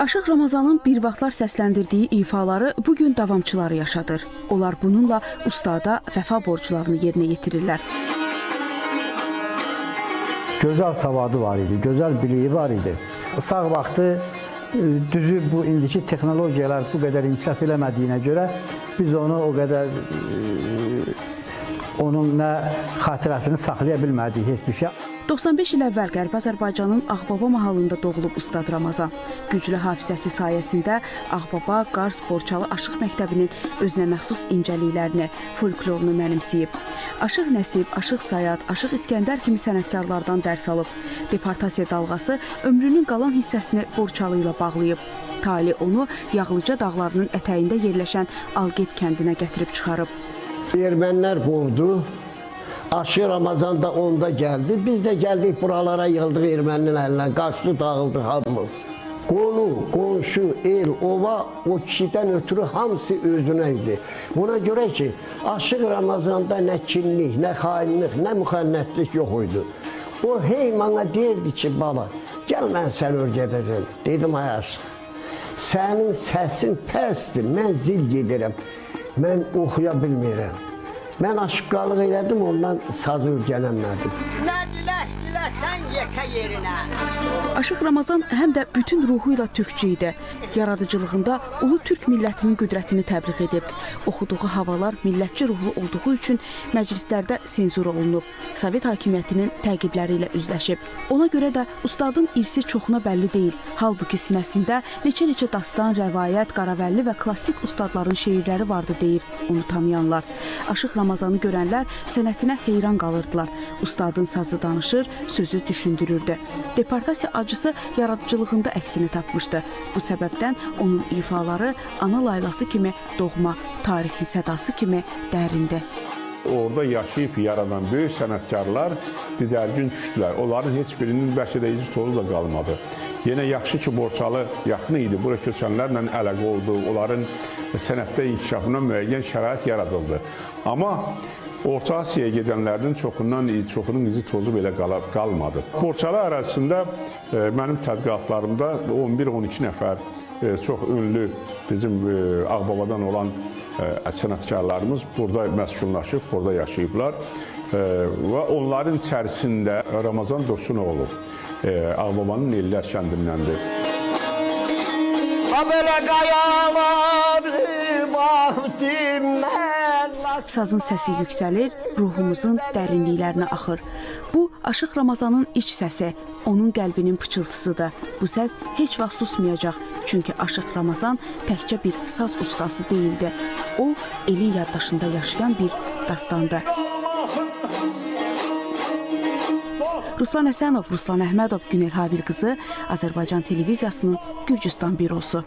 Aşıq Ramazanın bir vaxtlar səsləndirdiyi ifaları bugün davamçıları yaşadır. Onlar bununla ustada vəfa borclarını yerinə yetirirlər. Gözəl savadı var idi, gözəl biliyi var idi. Sağ vaxtı düzü bu indiki texnologiyalar bu qədər inkişaf eləmədiyinə görə biz onu o qədər onun nə xatirəsini saxlaya bilmədik heç bir şey. 95 il əvvəl Qərbi Azərbaycanın Ağbaba mahalında doğulub Ustad Ramazan. Güclü hafizəsi sayəsində Ağbaba, Qars, Borçalı Aşıq Məktəbinin özünə məxsus incəliklərini, folklorunu mənimsəyib. Aşıq Nəsib, Aşıq Sayad, Aşıq İskəndər kimi sənətkarlardan dərs alıb. Deportasiya dalğası ömrünün qalan hissəsini Borçalı ilə bağlayıb. Tali onu Yağlıca dağlarının ətəyində yerləşən Alget kəndinə gətirib çıxarıb. Ermənilər qovdu. Aşıq Ramazan da onda gəldi. Biz də gəldik buralara yığıldıq erməninin əlindən. Qaçdı, dağıldı hamımız. Qonu, qonşu, el, ova o kişidən ötürü hamısı özünə idi. Buna görə ki, Aşıq Ramazanda nə kinlik, nə xainlik, nə müxənnətlik yox idi. O hey mənə deyirdi ki, baba, gəl mən səni öyrədəcəm. Dedim, ay Aşıq, sənin səsin pəsdir, mən zil gedirəm. Mən oxuya bilmirəm. Mən aşıqqalıq elədim, ondan sazı öyrənəmədim. Nə diləsən yekə yerinə. Aşıq Ramazan həm də bütün ruhu ilə türkçü idi. Yaradıcılığında ulu türk millətinin qüdrətini təbliğ edib. Oxuduğu havalar millətçi ruhlu olduğu üçün məclislərdə senzur olunub. Sovet hakimiyyətinin təqibləri ilə üzləşib. Ona görə də ustadın irsi çoxuna bəlli deyil. Halbuki sinəsində neçə-neçə dastan, rəvayət, qaravəlli və klassik ustadların şeirləri vardı deyir onu tanıyanlar. Aşıq Ramazanı görənlər sənətinə heyran qalırdılar. Ustadın sazı danışır, sözü düşündürürdü. Deportasiya acısı yaradıcılığında əksini tapmışdı. Bu səbəbdən onun ifaları ana laylası kimi doğma, tarixi sədası kimi dərindir. Orada yaşayıb yaradan böyük sənətkarlar didərgin düşdülər. Onların heç birinin bəlkə də izi tozu da qalmadı. Yenə yaxşı ki, Borçalı yaxın idi. Bura köçənlərlə əlaqə oldu. Onların sənətdə inkişafına müəyyən şərait yaradıldı. Amma Orta Asiyaya gedənlərdən çoxunun izi tozu belə qalmadı. Borçalı ərazisində mənim tədqiqatlarımda 11-12 nəfər çox ünlü bizim Ağbabadan olan sənətkarlarımız burada məskunlaşıb, burada yaşayıblar və onların içərisində Ramazan Dursunoğlu Ağbabanın Ellər kəndindəndir. Sazın səsi yüksəlir, ruhumuzun dərinliklərinə axır. Bu, Aşıq Ramazanın iç səsi, onun qəlbinin pıçıltısıdır. Bu səs heç vaxt susmayacaq. Çünki Aşıq Ramazan təkcə bir saz ustası deyildi. O, elin yaddaşında yaşayan bir dastandır. Ruslan Həsənov, Ruslan Əhmədov, Günel Habil qızı, Azərbaycan televiziyasının Gürcüstan bürosu.